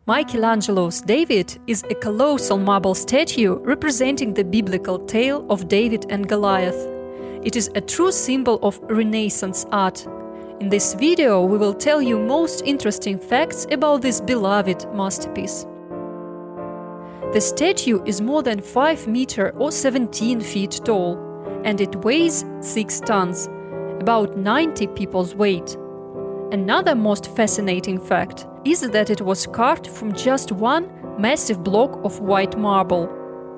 Michelangelo's David is a colossal marble statue representing the biblical tale of David and Goliath. It is a true symbol of Renaissance art. In this video, we will tell you most interesting facts about this beloved masterpiece. The statue is more than 5 meters or 17 feet tall, and it weighs 6 tons, about 90 people's weight. Another most fascinating fact is that it was carved from just one massive block of white marble.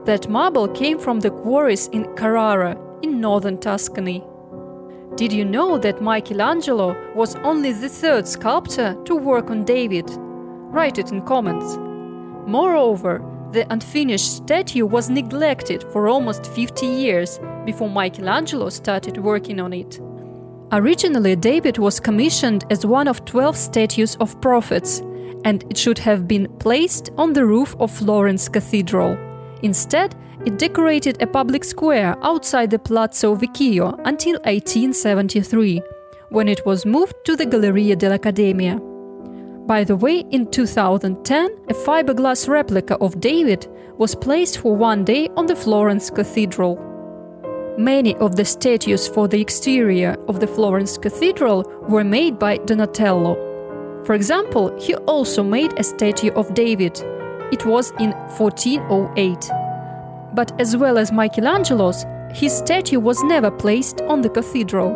That marble came from the quarries in Carrara, in northern Tuscany. Did you know that Michelangelo was only the third sculptor to work on David? Write it in comments. Moreover, the unfinished statue was neglected for almost 50 years before Michelangelo started working on it. Originally, David was commissioned as one of 12 statues of prophets, and it should have been placed on the roof of Florence Cathedral. Instead, it decorated a public square outside the Palazzo Vecchio until 1873, when it was moved to the Galleria dell'Accademia. By the way, in 2010, a fiberglass replica of David was placed for one day on the Florence Cathedral. Many of the statues for the exterior of the Florence Cathedral were made by Donatello. For example, he also made a statue of David. It was in 1408. But as well as Michelangelo's, his statue was never placed on the cathedral.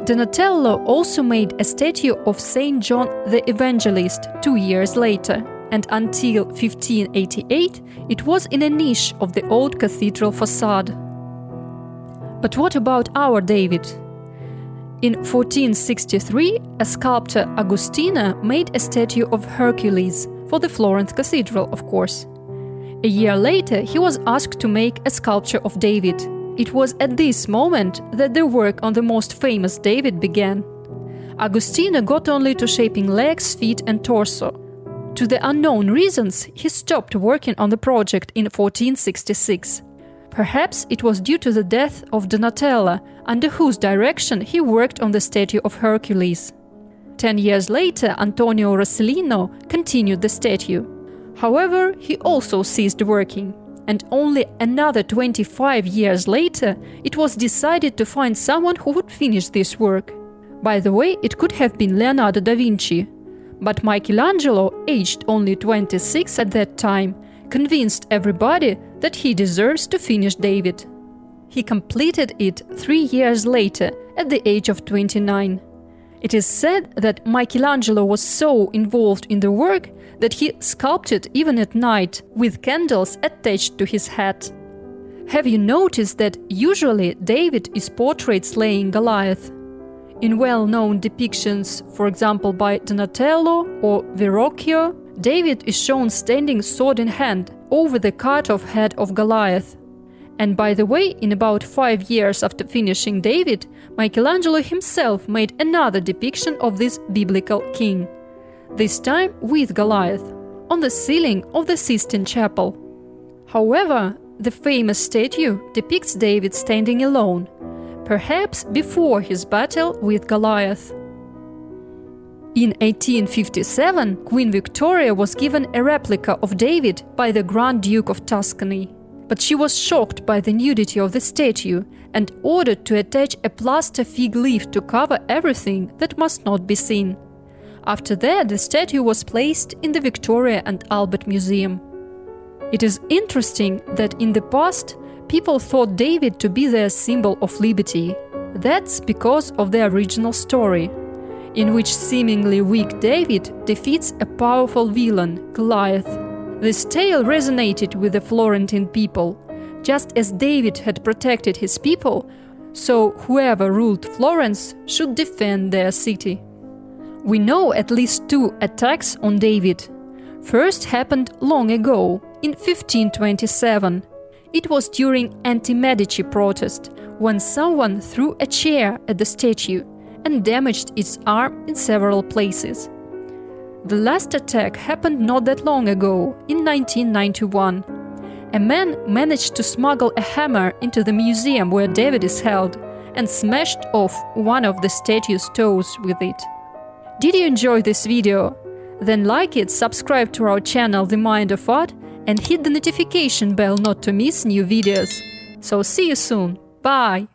Donatello also made a statue of Saint John the Evangelist 2 years later, and until 1588 it was in a niche of the old cathedral facade. But what about our David? In 1463, a sculptor Agustina made a statue of Hercules for the Florence Cathedral, of course. A year later, he was asked to make a sculpture of David. It was at this moment that the work on the most famous David began. Agustina got only to shaping legs, feet and torso. To the unknown reasons, he stopped working on the project in 1466. Perhaps it was due to the death of Donatello, under whose direction he worked on the statue of Hercules. 10 years later, Antonio Rossellino continued the statue. However, he also ceased working, and only another 25 years later it was decided to find someone who would finish this work. By the way, it could have been Leonardo da Vinci, but Michelangelo, aged only 26 at that time, convinced everybody that he deserves to finish David. He completed it 3 years later, at the age of 29. It is said that Michelangelo was so involved in the work that he sculpted even at night, with candles attached to his hat. Have you noticed that usually David is portrayed slaying Goliath? In well-known depictions, for example by Donatello or Verrocchio, David is shown standing sword in hand over the cut-off head of Goliath. And by the way, in about 5 years after finishing David, Michelangelo himself made another depiction of this biblical king, this time with Goliath, on the ceiling of the Sistine Chapel. However, the famous statue depicts David standing alone, perhaps before his battle with Goliath. In 1857, Queen Victoria was given a replica of David by the Grand Duke of Tuscany. But she was shocked by the nudity of the statue and ordered to attach a plaster fig leaf to cover everything that must not be seen. After that, the statue was placed in the Victoria and Albert Museum. It is interesting that in the past, people thought David to be their symbol of liberty. That's because of the original story, in which seemingly weak David defeats a powerful villain, Goliath. This tale resonated with the Florentine people. Just as David had protected his people, so whoever ruled Florence should defend their city. We know at least 2 attacks on David. First happened long ago, in 1527. It was during anti-Medici protest, when someone threw a chair at the statue and damaged its arm in several places. The last attack happened not that long ago, in 1991. A man managed to smuggle a hammer into the museum where David is held and smashed off one of the statue's toes with it. Did you enjoy this video? Then like it, subscribe to our channel The Mind of Art, and hit the notification bell not to miss new videos. So see you soon. Bye!